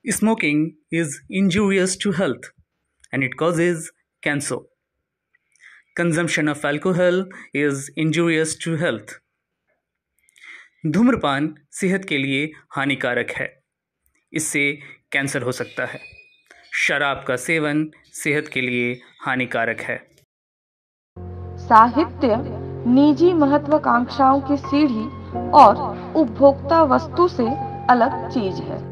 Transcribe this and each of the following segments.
Smoking is injurious to health and it causes cancer. Consumption of alcohol is injurious to health. धूम्रपान सेहत के लिए हानिकारक है, इससे कैंसर हो सकता है। शराब का सेवन सेहत के लिए हानिकारक है। साहित्य निजी महत्वाकांक्षाओं की सीढ़ी और उपभोक्ता वस्तु से अलग चीज है।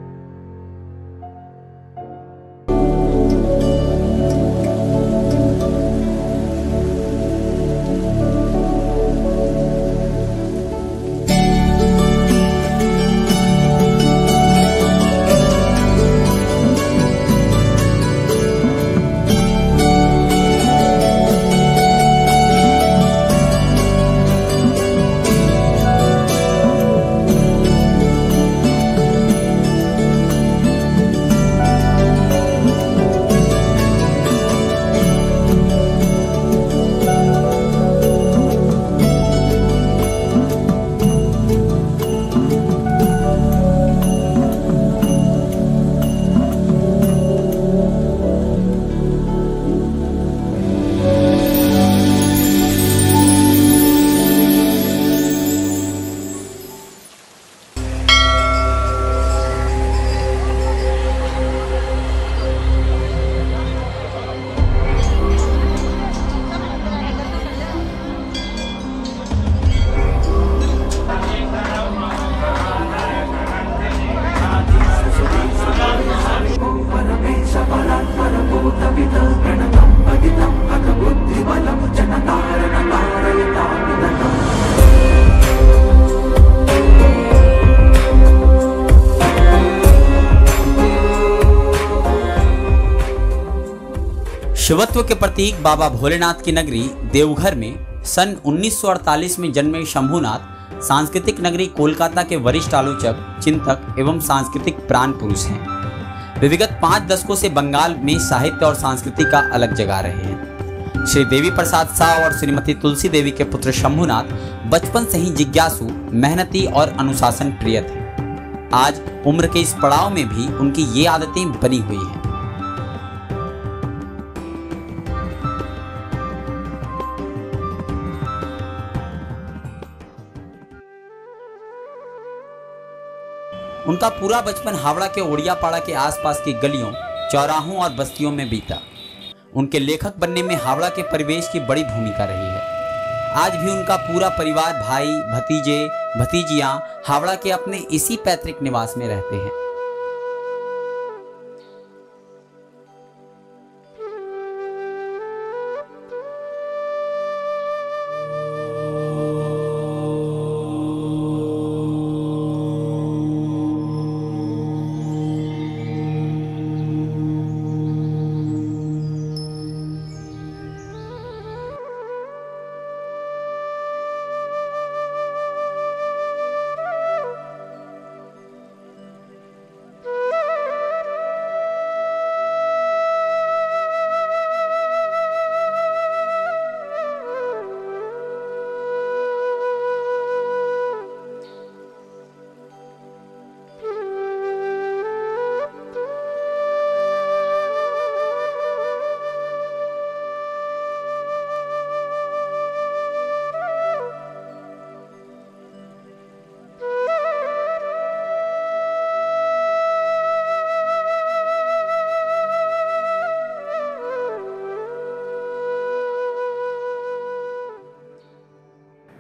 शिवत्व के प्रतीक बाबा भोलेनाथ की नगरी देवघर में सन 1948 में जन्मे शंभुनाथ सांस्कृतिक नगरी कोलकाता के वरिष्ठ आलोचक, चिंतक एवं सांस्कृतिक प्राण पुरुष हैं। वे विगत 5 दशकों से बंगाल में साहित्य और संस्कृति का अलग जगा रहे हैं। श्री देवी प्रसाद शाह और श्रीमती तुलसी देवी के पुत्र शंभुनाथ बचपन से ही जिज्ञासु, मेहनती और अनुशासन प्रिय थे। आज उम्र के इस पड़ाव में भी उनकी ये आदतें बनी हुई हैं। उनका पूरा बचपन हावड़ा के ओडियापाड़ा के आसपास की गलियों, चौराहों और बस्तियों में बीता। उनके लेखक बनने में हावड़ा के परिवेश की बड़ी भूमिका रही है। आज भी उनका पूरा परिवार, भाई, भतीजे, भतीजियां हावड़ा के अपने इसी पैतृक निवास में रहते हैं।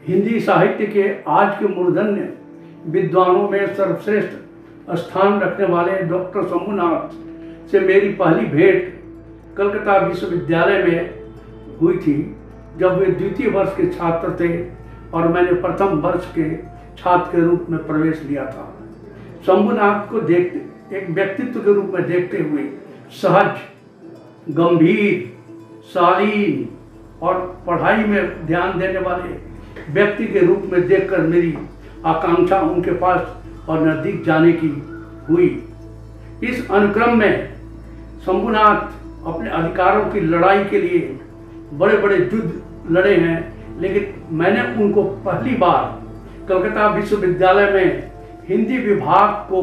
हिंदी साहित्य के आज के मूर्धन्य विद्वानों में सर्वश्रेष्ठ स्थान रखने वाले डॉक्टर शंभुनाथ से मेरी पहली भेंट कलकत्ता विश्वविद्यालय में हुई थी, जब वे द्वितीय वर्ष के छात्र थे और मैंने प्रथम वर्ष के छात्र के रूप में प्रवेश लिया था। शंभुनाथ को देखते एक व्यक्तित्व के रूप में देखते हुए सहज, गंभीर, शालीन और पढ़ाई में ध्यान देने वाले व्यक्ति के रूप में देखकर मेरी आकांक्षा उनके पास और नजदीक जाने की हुई। इस अनुक्रम में शंभुनाथ अपने अधिकारों की लड़ाई के लिए बड़े बड़े युद्ध लड़े हैं, लेकिन मैंने उनको पहली बार कलकत्ता विश्वविद्यालय में हिंदी विभाग को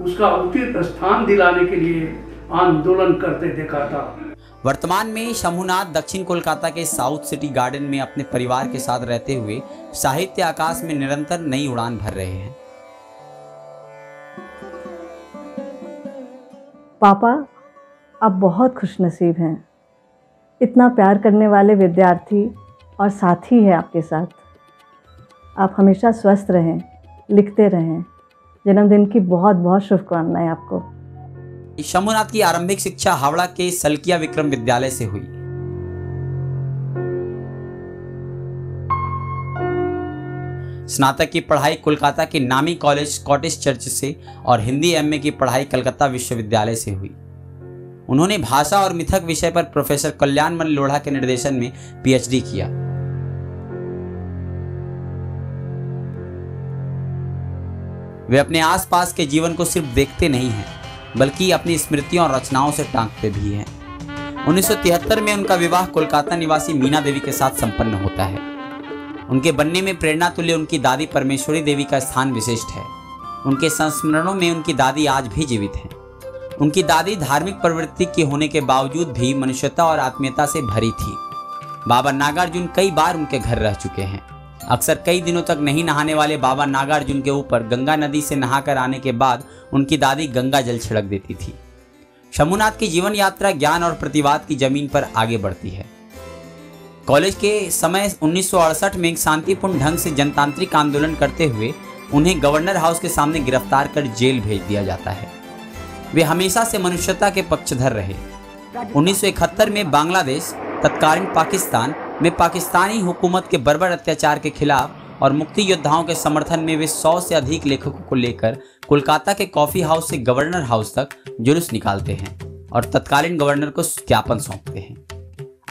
उसका उचित स्थान दिलाने के लिए आंदोलन करते देखा था। वर्तमान में शंभूनाथ दक्षिण कोलकाता के साउथ सिटी गार्डन में अपने परिवार के साथ रहते हुए साहित्य आकाश में निरंतर नई उड़ान भर रहे हैं। पापा, आप बहुत खुशनसीब हैं। इतना प्यार करने वाले विद्यार्थी और साथी है आपके साथ। आप हमेशा स्वस्थ रहें, लिखते रहें। जन्मदिन की बहुत बहुत शुभकामनाएं आपको। शंभूनाथ की आरंभिक शिक्षा हावड़ा के सलकिया विक्रम विद्यालय से हुई। स्नातक की पढ़ाई कोलकाता के नामी कॉलेज स्कॉटिश चर्च से और हिंदी एमए की पढ़ाई कलकत्ता विश्वविद्यालय से हुई। उन्होंने भाषा और मिथक विषय पर प्रोफेसर कल्याणमल लोढ़ा के निर्देशन में पीएचडी किया। वे अपने आसपास के जीवन को सिर्फ देखते नहीं हैं, बल्कि अपनी स्मृतियों और रचनाओं से टांकते भी हैं। 1973 में उनका विवाह कोलकाता निवासी मीना देवी के साथ संपन्न होता है। उनके बनने में प्रेरणा तुल्य उनकी दादी परमेश्वरी देवी का स्थान विशिष्ट है। उनके संस्मरणों में उनकी दादी आज भी जीवित हैं। उनकी दादी धार्मिक प्रवृत्ति के होने के बावजूद भी मनुष्यता और आत्मीयता से भरी थी। बाबा नागार्जुन कई बार उनके घर रह चुके हैं। अक्सर कई दिनों तक नहीं नहाने वाले बाबा नागार्जुन के ऊपर गंगा नदी से नहाकर आने के बाद उनकी दादी गंगा जल छिड़क देती थी। शंभूनाथ की जीवन यात्रा ज्ञान और प्रतिवाद की जमीन पर आगे बढ़ती है। कॉलेज के समय 1968 में एक शांतिपूर्ण ढंग से जनतांत्रिक आंदोलन करते हुए उन्हें गवर्नर हाउस के सामने गिरफ्तार कर जेल भेज दिया जाता है। वे हमेशा से मनुष्यता के पक्षधर रहे। 1971 में बांग्लादेश, तत्कालीन पाकिस्तान में पाकिस्तानी हुकूमत के बर्बर अत्याचार के खिलाफ और मुक्ति योद्धाओं के समर्थन में वे 100 से अधिक लेखकों को लेकर कोलकाता के कॉफी हाउस से गवर्नर हाउस तक जुलूस निकालते हैं और तत्कालीन गवर्नर को ज्ञापन सौंपते हैं।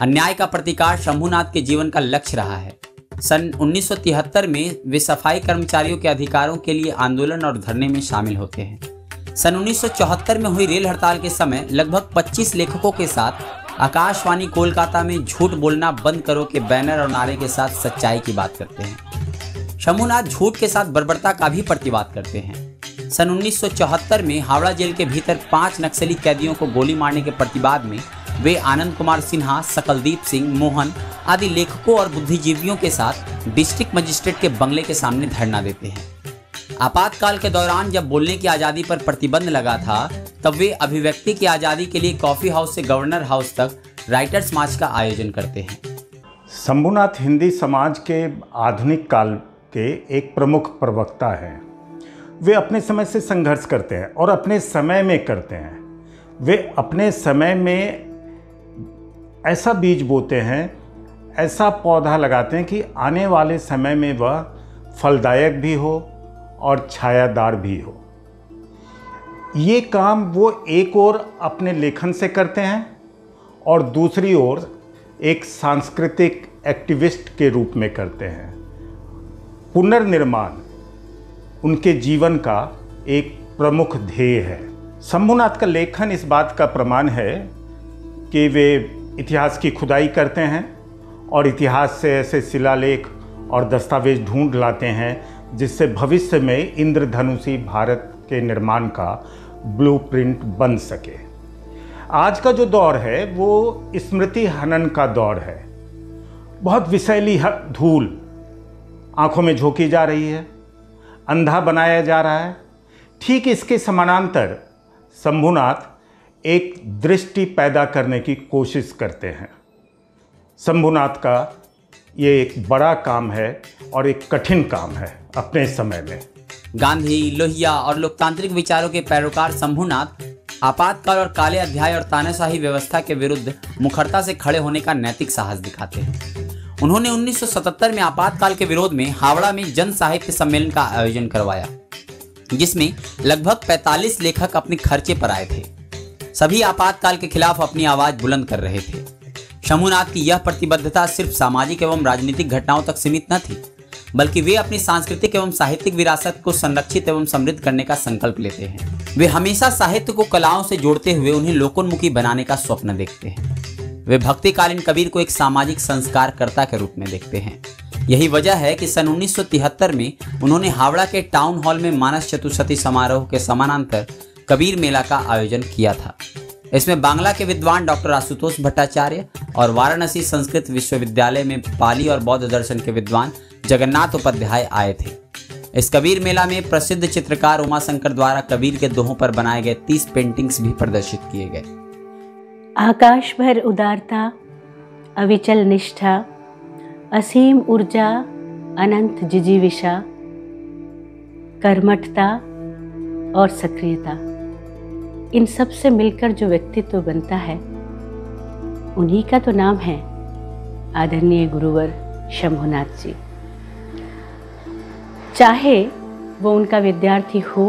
अन्याय का प्रतिकार शंभूनाथ के जीवन का लक्ष्य रहा है। सन 1973 में वे सफाई कर्मचारियों के अधिकारों के लिए आंदोलन और धरने में शामिल होते हैं। सन 1974 में हुई रेल हड़ताल के समय लगभग 25 लेखकों के साथ आकाशवाणी कोलकाता में झूठ बोलना बंद करो के बैनर और नारे के साथ सच्चाई की बात करते हैं। शंभूनाथ झूठ के साथ बर्बरता का भी प्रतिवाद करते हैं। सन 1974 में हावड़ा जेल के भीतर 5 नक्सली कैदियों को गोली मारने के प्रतिवाद में वे आनंद कुमार सिन्हा, सकलदीप सिंह, मोहन आदि लेखकों और बुद्धिजीवियों के साथ डिस्ट्रिक्ट मजिस्ट्रेट के बंगले के सामने धरना देते हैं। आपातकाल के दौरान जब बोलने की आज़ादी पर प्रतिबंध लगा था, तब वे अभिव्यक्ति की आज़ादी के लिए कॉफ़ी हाउस से गवर्नर हाउस तक राइटर्स मार्च का आयोजन करते हैं। शंभूनाथ हिंदी समाज के आधुनिक काल के एक प्रमुख प्रवक्ता हैं। वे अपने समय से संघर्ष करते हैं और अपने समय में करते हैं। वे अपने समय में ऐसा बीज बोते हैं, ऐसा पौधा लगाते हैं कि आने वाले समय में वह फलदायक भी हो और छायादार भी हो। ये काम वो एक ओर अपने लेखन से करते हैं और दूसरी ओर एक सांस्कृतिक एक्टिविस्ट के रूप में करते हैं। पुनर्निर्माण उनके जीवन का एक प्रमुख ध्येय है। शंभूनाथ का लेखन इस बात का प्रमाण है कि वे इतिहास की खुदाई करते हैं और इतिहास से ऐसे शिलालेख और दस्तावेज ढूंढ लाते हैं जिससे भविष्य में इंद्रधनुषी भारत के निर्माण का ब्लूप्रिंट बन सके। आज का जो दौर है वो स्मृति हनन का दौर है। बहुत विषैली धूल आंखों में झोंकी जा रही है, अंधा बनाया जा रहा है। ठीक इसके समानांतर शंभूनाथ एक दृष्टि पैदा करने की कोशिश करते हैं। शंभूनाथ का ये एक बड़ा काम है और एक कठिन काम है अपने समय में। गांधी, लोहिया और लोकतांत्रिक विचारों के पैरोकार शंभूनाथ आपातकाल और काले अध्याय और तानाशाही व्यवस्था के विरुद्ध मुखरता से खड़े होने का नैतिक साहस दिखाते हैं। उन्होंने 1977 में आपातकाल के विरोध में हावड़ा में जन साहित्य सम्मेलन का आयोजन करवाया, जिसमें लगभग 45 लेखक अपने खर्चे पर आए थे। सभी आपातकाल के खिलाफ अपनी आवाज बुलंद कर रहे थे। शंभूनाथ की यह प्रतिबद्धता सिर्फ सामाजिक एवं राजनीतिक घटनाओं तक सीमित न थी, बल्कि वे अपनी सांस्कृतिक एवं साहित्यिक विरासत को संरक्षित एवं समृद्ध करने का संकल्प लेते हैं। वे हमेशा साहित्य को कलाओं से जोड़ते हुए उन्हें लोकोन्मुखी बनाने का स्वप्न देखते हैं। वे भक्तिकालीन कबीर को एक सामाजिक संस्कारकर्ता के रूप में देखते हैं। यही वजह है कि सन 1973 में उन्होंने हावड़ा के टाउन हॉल में मानस चतुर्शती समारोह के समानांतर कबीर मेला का आयोजन किया था। इसमें बांग्ला के विद्वान डॉक्टर आशुतोष भट्टाचार्य और वाराणसी संस्कृत विश्वविद्यालय में पाली और बौद्ध दर्शन के विद्वान जगन्नाथ उपाध्याय आए थे। इस कबीर मेला में प्रसिद्ध चित्रकार उमाशंकर द्वारा कबीर के दोहों पर बनाए गए 30 पेंटिंग्स भी प्रदर्शित किए गए। आकाश भर उदारता, अविचल निष्ठा, असीम ऊर्जा, अनंत जिजीविषा, कर्मठता और सक्रियता, इन सब से मिलकर जो व्यक्तित्व बनता है उन्हीं का तो नाम है आदरणीय गुरुवर शंभुनाथ जी। चाहे वो उनका विद्यार्थी हो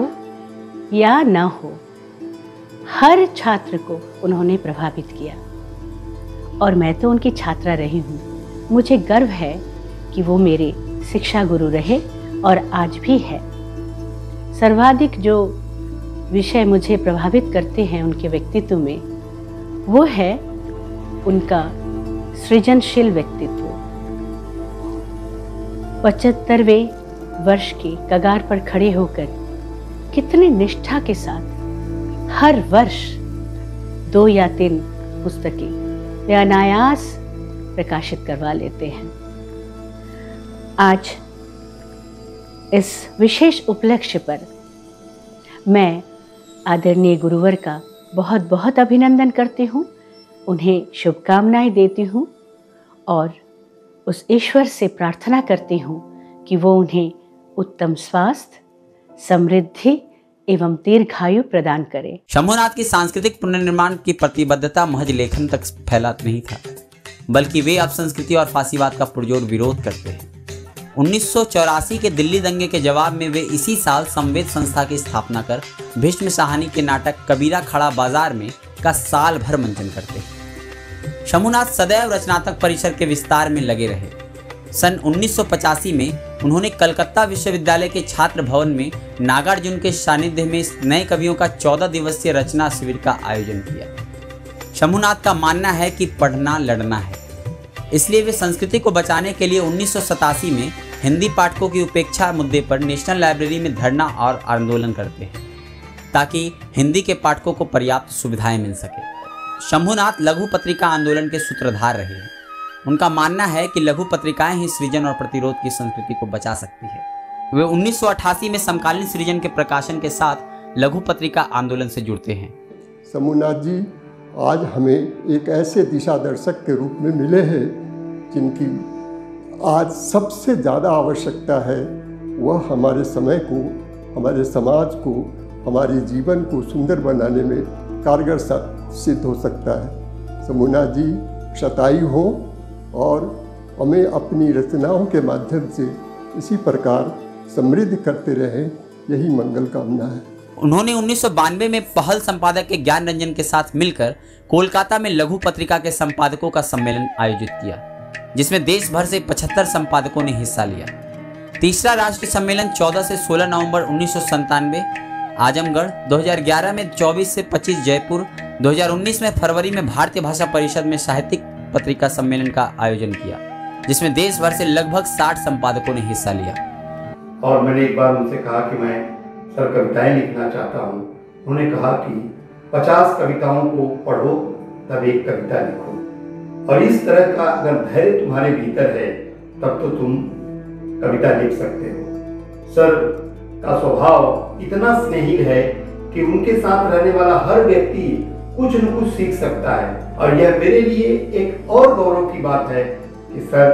या ना हो, हर छात्र को उन्होंने प्रभावित किया और मैं तो उनकी छात्रा रही हूँ। मुझे गर्व है कि वो मेरे शिक्षा गुरु रहे और आज भी है। सर्वाधिक जो विषय मुझे प्रभावित करते हैं उनके व्यक्तित्व में, वो है उनका सृजनशील व्यक्तित्व। 75वें वर्ष के कगार पर खड़े होकर कितने निष्ठा के साथ हर वर्ष 2 या 3 पुस्तकें वे अनायास प्रकाशित करवा लेते हैं। आज इस विशेष उपलक्ष्य पर मैं आदरणीय गुरुवर का बहुत बहुत अभिनंदन करती हूँ, उन्हें शुभकामनाएं देती हूँ और उस ईश्वर से प्रार्थना करती हूँ कि वो उन्हें उत्तम स्वास्थ्य, समृद्धि एवं दीर्घायु प्रदान करे। शंभुनाथ की सांस्कृतिक पुनर्निर्माण की प्रतिबद्धता महज लेखन तक फैला नहीं था, बल्कि वे अब संस्कृति और फासीवाद का पुरजोर विरोध करते हैं। 1984 के दिल्ली दंगे के जवाब में वे इसी साल संवेद संस्था की स्थापना कर भीष्म साहनी के नाटक कबीरा खड़ा बाजार में का साल भर मंचन करते हैं। शंभुनाथ सदैव रचनात्मक परिसर के विस्तार में लगे रहे। सन 1985 में उन्होंने कलकत्ता विश्वविद्यालय के छात्र भवन में नागार्जुन के सानिध्य में नए कवियों का 14 दिवसीय रचना शिविर का आयोजन किया। शंभुनाथ का मानना है कि पढ़ना लड़ना है, इसलिए वे संस्कृति को बचाने के लिए 1987 में हिंदी पाठकों की उपेक्षा मुद्दे पर नेशनल लाइब्रेरी में धरना और आंदोलन करते हैं ताकि हिंदी के पाठकों को पर्याप्त सुविधाएं मिल सके। शंभुनाथ लघु पत्रिका आंदोलन के सूत्रधार रहे हैं। उनका मानना है कि लघु पत्रिकाएं ही सृजन और प्रतिरोध की संस्कृति को बचा सकती है। वे 1988 में समकालीन सृजन के प्रकाशन के साथ लघु पत्रिका आंदोलन से जुड़ते हैं। शंभुनाथ जी आज हमें एक ऐसे दिशा दर्शक के रूप में मिले हैं जिनकी आज सबसे ज़्यादा आवश्यकता है। वह हमारे समय को, हमारे समाज को, हमारे जीवन को सुंदर बनाने में कारगर सिद्ध हो सकता है। शंभुनाथ जी शतायु हो और हमें अपनी रचनाओं के माध्यम से इसी प्रकार समृद्ध करते रहें, यही मंगल कामना है। उन्होंने 1992 में पहल संपादक के ज्ञान रंजन के साथ मिलकर कोलकाता में लघु पत्रिका के संपादकों का सम्मेलन आयोजित किया, जिसमें देश भर से 75 संपादकों ने हिस्सा लिया। तीसरा राष्ट्रीय सम्मेलन 14 से 16 नवंबर 1997 आजमगढ़, 2011 में 24 से 25 जयपुर, 2019 में फरवरी में भारतीय भाषा परिषद में साहित्यिक पत्रिका सम्मेलन का आयोजन किया, जिसमें देश भर से लगभग 60 संपादकों ने हिस्सा लिया। और मैंने एक बार उनसे कहा कि मैं सर कविताएं लिखना चाहता हूँ। उन्होंने कहा कि 50 कविताओं को पढ़ो तब एक कविता लिखो, और इस तरह का अगर धैर्य तुम्हारे भीतर है तब तो तुम कविता लिख सकते हो। सर का स्वभाव इतना स्नेही है कि उनके साथ रहने वाला हर व्यक्ति कुछ न कुछ सीख सकता है, और यह मेरे लिए एक और गौरव की बात है कि सर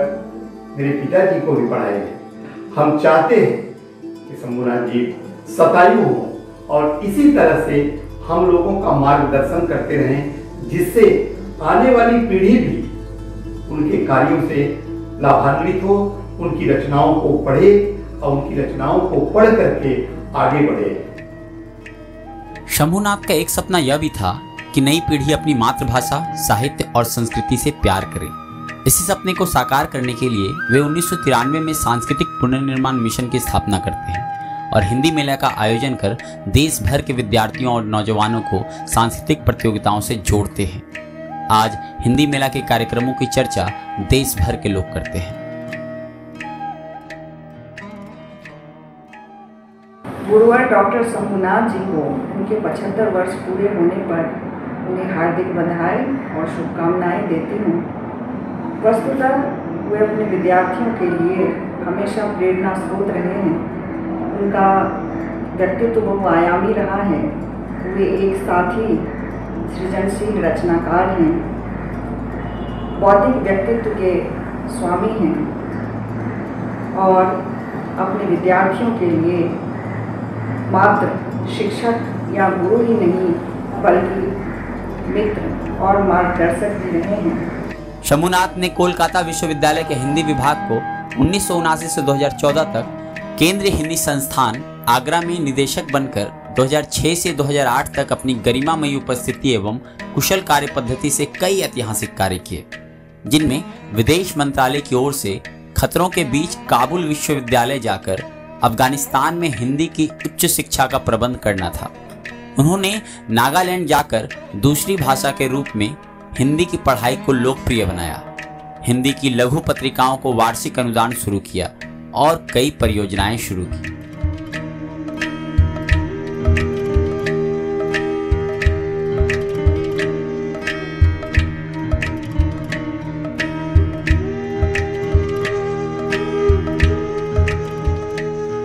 मेरे पिताजी को भी पढ़ाए हैं। हम चाहते हैं कि शंभुनाथ जी शतायु हो और इसी तरह से हम लोगों का मार्गदर्शन करते रहें, जिससे आने वाली पीढ़ी भी उनके कार्यों से लाभान्वित हो, उनकी रचनाओं को पढ़े और उनकी रचनाओं को पढ़ करके आगे बढ़े। शंभुनाथ का एक सपना यह भी था कि नई पीढ़ी अपनी मातृभाषा, साहित्य और संस्कृति से प्यार करे। इसी सपने को साकार करने के लिए वे 1993 में सांस्कृतिक पुनर्निर्माण मिशन की स्थापना करते हैं और हिंदी मेला का आयोजन कर देश भर के विद्यार्थियों और नौजवानों को सांस्कृतिक प्रतियोगिताओं से जोड़ते हैं। आज हिंदी मेला के कार्यक्रमों की चर्चा देश भर के लोग करते हैं। गुरुवर डॉक्टर शंभुनाथ जी को उनके 75 वर्ष पूरे होने पर उन्हें हार्दिक बधाई और शुभकामनाएं देती हूँ। वस्तुतः वे अपने विद्यार्थियों के लिए हमेशा प्रेरणा स्रोत रहे हैं। उनका व्यक्तित्व बहुआयामी रहा है। वे एक साथी सृजनशील रचनाकार हैं, बौद्धिक व्यक्तित्व के स्वामी हैं और अपने विद्यार्थियों के लिए मात्र शिक्षक या गुरु ही नहीं बल्कि मित्र और मार्गदर्शक भी रहे हैं। शंभुनाथ ने कोलकाता विश्वविद्यालय के हिंदी विभाग को 1979 से 2014 तक केंद्रीय हिंदी संस्थान आगरा में निदेशक बनकर 2006 से 2008 तक अपनी गरिमामयी उपस्थिति एवं कुशल कार्य पद्धति से कई ऐतिहासिक कार्य किए, जिनमें विदेश मंत्रालय की ओर से खतरों के बीच काबुल विश्वविद्यालय जाकर अफगानिस्तान में हिंदी की उच्च शिक्षा का प्रबंध करना था। उन्होंने नागालैंड जाकर दूसरी भाषा के रूप में हिंदी की पढ़ाई को लोकप्रिय बनाया, हिंदी की लघु पत्रिकाओं को वार्षिक अनुदान शुरू किया और कई परियोजनाएं शुरू की।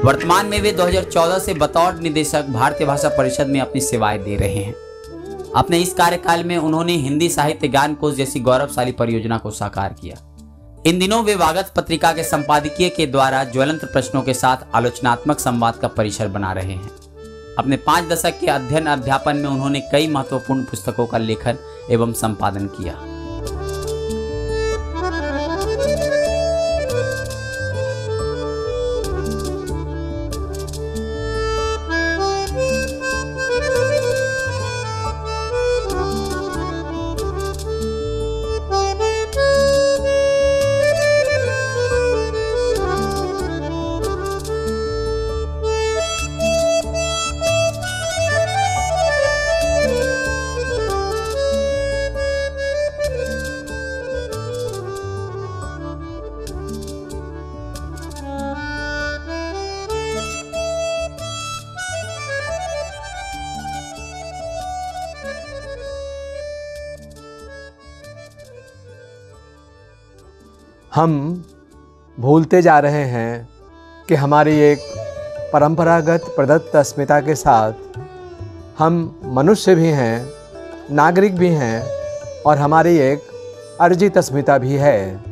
वर्तमान में वे 2014 से बतौर निदेशक भारतीय भाषा परिषद में अपनी सेवाएं दे रहे हैं। अपने इस कार्यकाल में उन्होंने हिंदी साहित्य ज्ञान कोश जैसी गौरवशाली परियोजना को साकार किया। इन दिनों वे वागत पत्रिका के संपादकीय के द्वारा ज्वलंत प्रश्नों के साथ आलोचनात्मक संवाद का परिसर बना रहे हैं। अपने 5 दशक के अध्ययन अध्यापन में उन्होंने कई महत्वपूर्ण पुस्तकों का लेखन एवं संपादन किया। हम भूलते जा रहे हैं कि हमारी एक परंपरागत प्रदत्त अस्मिता के साथ हम मनुष्य भी हैं, नागरिक भी हैं और हमारी एक अर्जित अस्मिता भी है।